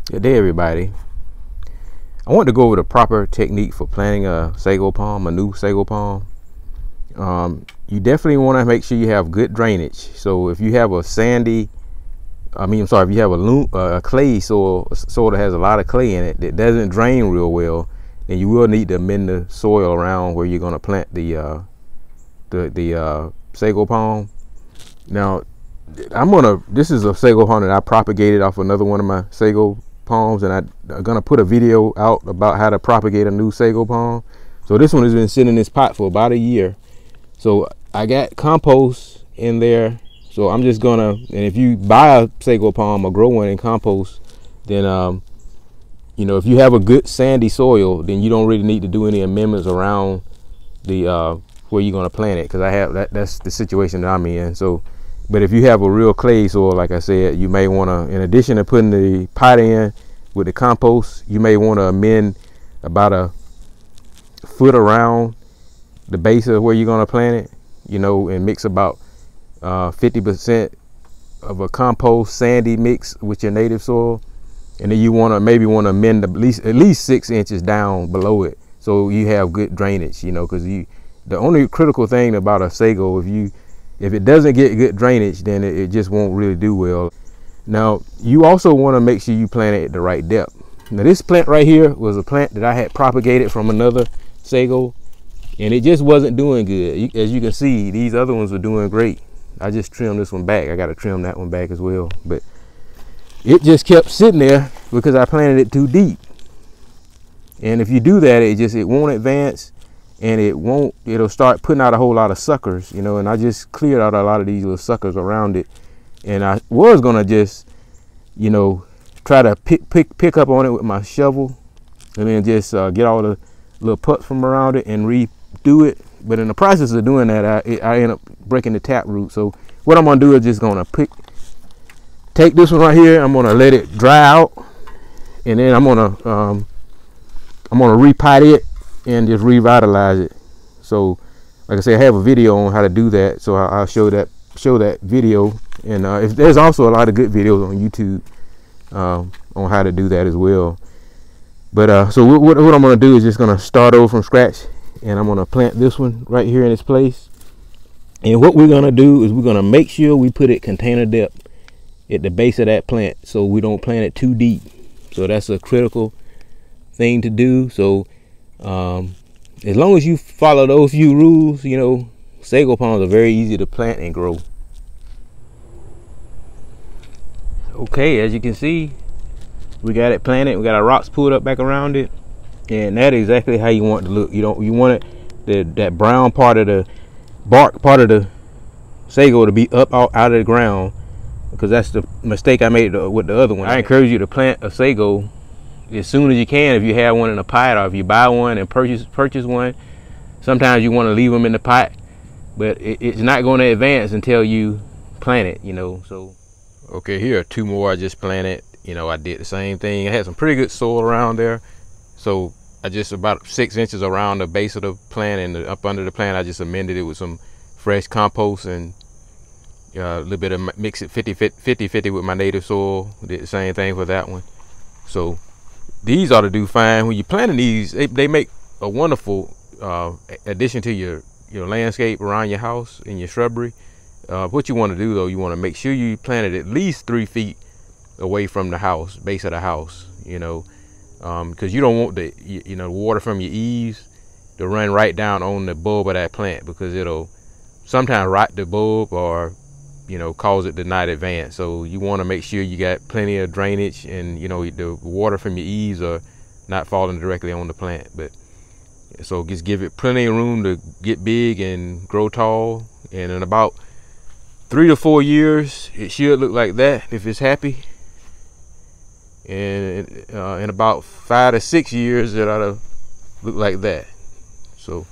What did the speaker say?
Good day, everybody. I want to go over the proper technique for planting a sago palm, a new sago palm. You definitely want to make sure you have good drainage. So if you have a sandy, if you have a clay soil that has a lot of clay in it that doesn't drain real well, then you will need to amend the soil around where you're going to plant the sago palm. Now, this is a sago palm that I propagated off another one of my sago palms, and I'm gonna put a video out about how to propagate a new sago palm. So this one has been sitting in this pot for about a year. So I got compost in there. So I'm just gonna, and if you buy a sago palm or grow one in compost, then if you have a good sandy soil, then you don't really need to do any amendments around the where you're gonna plant it, because I have that's the situation that I'm in. So but if you have a real clay soil, like I said, you may want to, in addition to putting the pot in with the compost, you may want to amend about a foot around the base of where you're going to plant it, and mix about 50% of a compost sandy mix with your native soil. And then you maybe want to amend at least 6 inches down below it, so you have good drainage, because the only critical thing about a sago, if it doesn't get good drainage, then it just won't really do well. Now, you also want to make sure you plant it at the right depth. Now, this plant right here was a plant that I had propagated from another sago, and it just wasn't doing good. As you can see, these other ones were doing great. I just trimmed this one back. I got to trim that one back as well. But it just kept sitting there because I planted it too deep. And if you do that, it won't advance. And it'll start putting out a whole lot of suckers, and I just cleared out a lot of these little suckers around it. And I was gonna just, try to pick up on it with my shovel, and then just get all the little putts from around it and redo it. But in the process of doing that, I end up breaking the tap root. So what I'm gonna do is just gonna take this one right here. I'm gonna let it dry out, and then I'm gonna repot it and just revitalize it. So like I say, I have a video on how to do that, so I'll show that video. And if there's also a lot of good videos on YouTube on how to do that as well. But so what I'm going to do is just going to start over from scratch, and I'm going to plant this one right here in its place. And what we're going to do is we're going to make sure we put it container depth at the base of that plant, so we don't plant it too deep. So that's a critical thing to do. So as long as you follow those few rules, sago palms are very easy to plant and grow. Okay, as you can see, we got it planted. We got our rocks pulled up back around it, and that's exactly how you want it to look. You want it, that brown part of the bark part of the sago to be up out of the ground, because that's the mistake I made with the other one. I encourage you to plant a sago as soon as you can. If you have one in a pot, or if you buy one and purchase one, sometimes you want to leave them in the pot, but it's not going to advance until you plant it, So okay, here are 2 more I just planted. I did the same thing. I had some pretty good soil around there, so I just about 6 inches around the base of the plant, and up under the plant I just amended it with some fresh compost and a little bit of mix it 50-50 with my native soil. Did the same thing for that one. So these ought to do fine. When you're planting these, they make a wonderful addition to your landscape around your house and your shrubbery. What you want to do, though, you want to make sure you plant it at least 3 feet away from the house, base of the house, because you don't want the water from your eaves to run right down on the bulb of that plant, because it'll sometimes rot the bulb or cause it to not advance. So you want to make sure you got plenty of drainage, and the water from your eaves are not falling directly on the plant. But so just give it plenty of room to get big and grow tall, and in about 3 to 4 years it should look like that if it's happy. And in about 5 to 6 years it ought to look like that. So